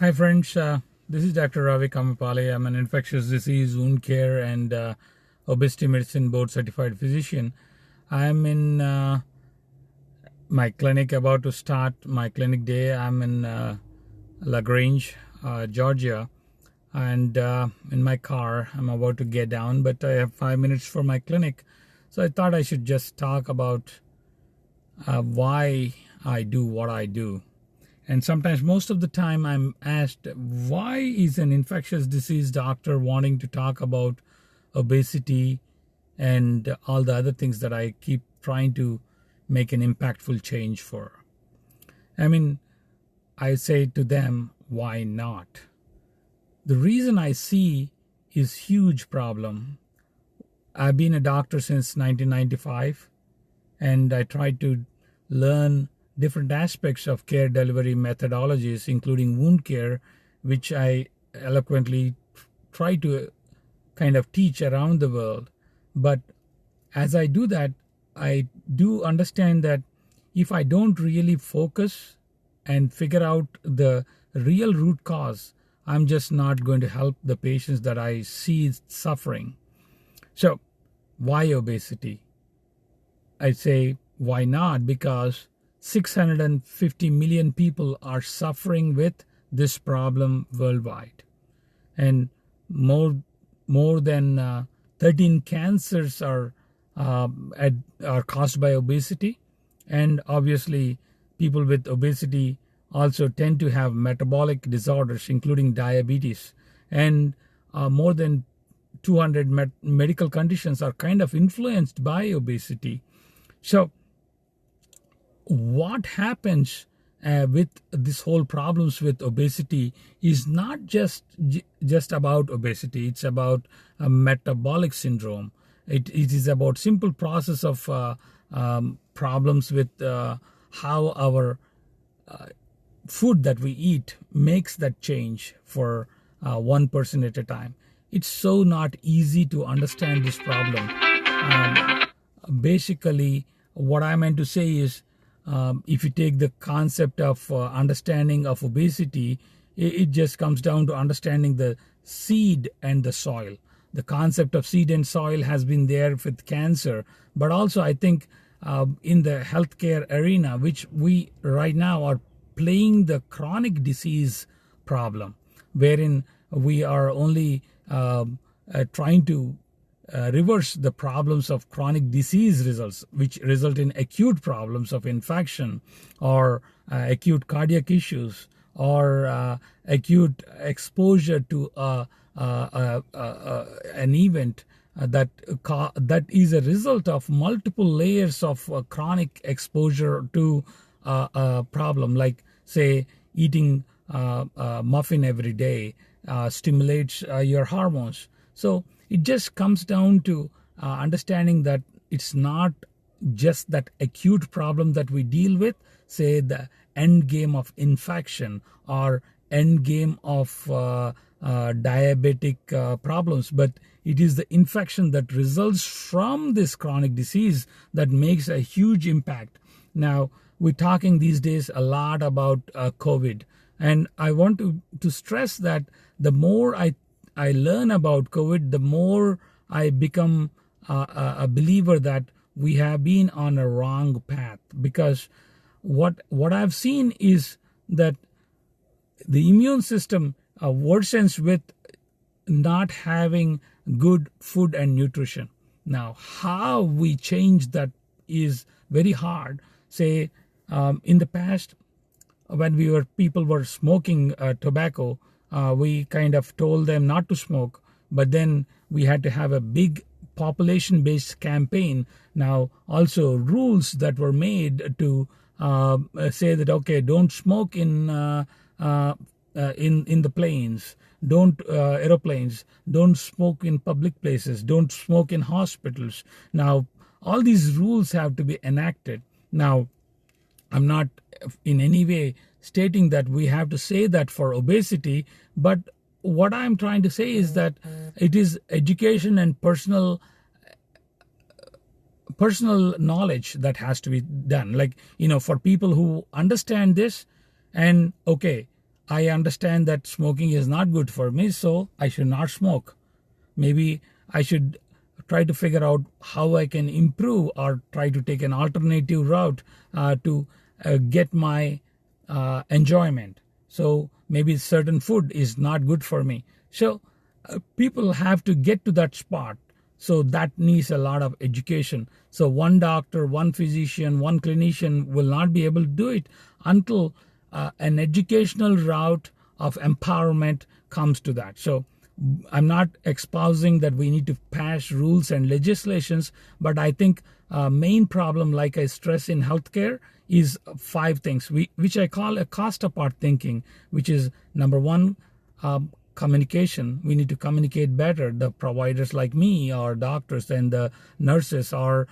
Hi friends, this is Dr. Kamepalli. I'm an infectious disease, wound care and obesity medicine board certified physician. I'm in my clinic, about to start my clinic day. I'm in LaGrange, Georgia, and in my car. I'm about to get down, but I have 5 minutes for my clinic. So I thought I should just talk about why I do what I do. And sometimes, most of the time, I'm asked, why is an infectious disease doctor wanting to talk about obesity and all the other things that I keep trying to make an impactful change for? I mean, I say to them, why not? The reason I see is huge problem. I've been a doctor since 1995, and I tried to learn different aspects of care delivery methodologies, including wound care, which I eloquently try to kind of teach around the world. But as I do that, I do understand that if I don't really focus and figure out the real root cause, I'm just not going to help the patients that I see suffering. So, why obesity? I say, why not? Because 650 million people are suffering with this problem worldwide, and more than 13 cancers are caused by obesity. And obviously, people with obesity also tend to have metabolic disorders, including diabetes, and more than 200 medical conditions are kind of influenced by obesity. So what happens with this whole problems with obesity is not just about obesity. It's about a metabolic syndrome. It is about simple process of problems with how our food that we eat makes that change for one person at a time. It's so not easy to understand this problem. Basically, what I meant to say is, if you take the concept of understanding of obesity, it just comes down to understanding the seed and the soil. The concept of seed and soil has been there with cancer, but also I think in the healthcare arena, which we right now are playing the chronic disease problem, wherein we are only trying to reverse the problems of chronic disease results, which result in acute problems of infection or acute cardiac issues or acute exposure to an event that is a result of multiple layers of chronic exposure to a problem, like say eating a muffin every day stimulates your hormones. So it just comes down to understanding that it's not just that acute problem that we deal with, say the end game of infection or end game of diabetic problems, but it is the infection that results from this chronic disease that makes a huge impact. Now, we're talking these days a lot about COVID, and I want to stress that the more I learn about COVID, the more I become a believer that we have been on a wrong path. Because what I've seen is that the immune system worsens with not having good food and nutrition. Now, how we change that is very hard. Say, in the past, when people were smoking tobacco, we kind of told them not to smoke, but then we had to have a big population-based campaign. Now, also rules that were made to say that, okay, don't smoke in the planes, don't aeroplanes, don't smoke in public places, don't smoke in hospitals. Now, all these rules have to be enacted. Now, I'm not in any way stating that we have to say that for obesity, but what I'm trying to say is that it is education and personal knowledge that has to be done. Like, for people who understand this, and okay, I understand that smoking is not good for me, so I should not smoke. Maybe I should try to figure out how I can improve or try to take an alternative route to get my enjoyment. So maybe certain food is not good for me. So people have to get to that spot. So that needs a lot of education. So one doctor, one physician, one clinician will not be able to do it until an educational route of empowerment comes to that. So I'm not espousing that we need to pass rules and legislations, but I think main problem, like I stress in healthcare, is 5 things, which I call a cost apart thinking, which is number 1, communication. We need to communicate better. The providers like me or doctors and the nurses or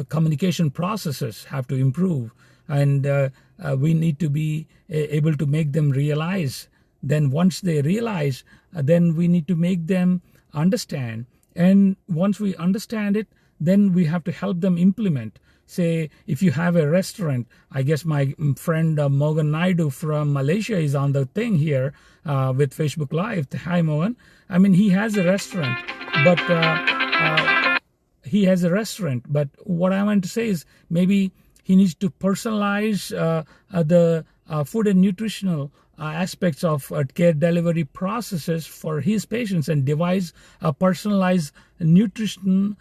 communication processes have to improve. And we need to be able to make them realize. Then once they realize, then we need to make them understand. And once we understand it, then we have to help them implement. Say, if you have a restaurant, I guess my friend Mogan Naidu from Malaysia is on the thing here with Facebook Live. Hi, Mogan. I mean, he has a restaurant, but But what I want to say is maybe he needs to personalize the food and nutritional aspects of care delivery processes for his patients and devise a personalized nutrition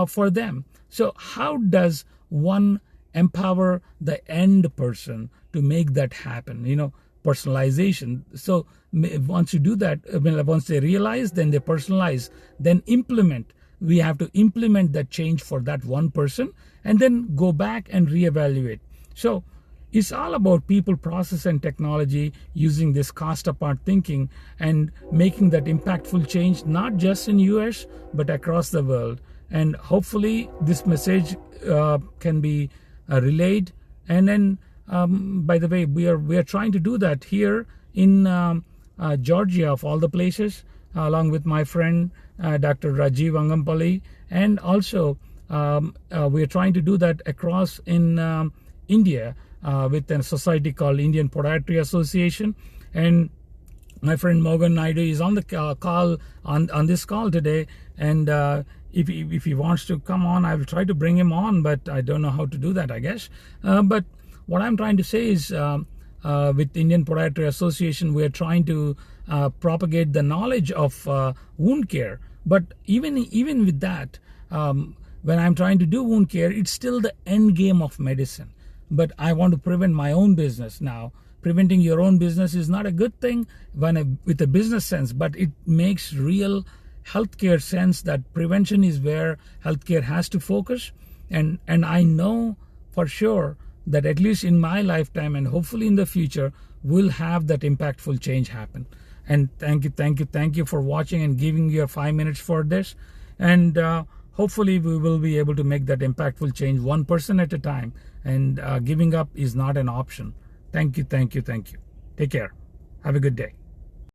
for them. So how does one empower the end person to make that happen? Personalization. So once you do that, once they realize, then they personalize, then implement. We have to implement that change for that one person and then go back and reevaluate. So it's all about people, process, and technology using this cost apart thinking and making that impactful change, not just in US, but across the world. And hopefully this message can be relayed. And then, by the way, we are trying to do that here in Georgia, of all the places, along with my friend Dr. Kamepalli, and also we are trying to do that across in India with a society called Indian Podiatry Association. And my friend Mogan Naidu is on the call on this call today, and if he wants to come on, I will try to bring him on, but I don't know how to do that, I guess. But what I'm trying to say is with Indian Podiatry Association, we are trying to propagate the knowledge of wound care. But even with that, when I'm trying to do wound care, it's still the end game of medicine. But I want to prevent my own business now. Preventing your own business is not a good thing with a business sense, but it makes real healthcare sense that prevention is where healthcare has to focus. And I know for sure that at least in my lifetime and hopefully in the future, we'll have that impactful change happen. And thank you for watching and giving your 5 minutes for this. And hopefully we will be able to make that impactful change one person at a time. And giving up is not an option. Thank you. Take care. Have a good day.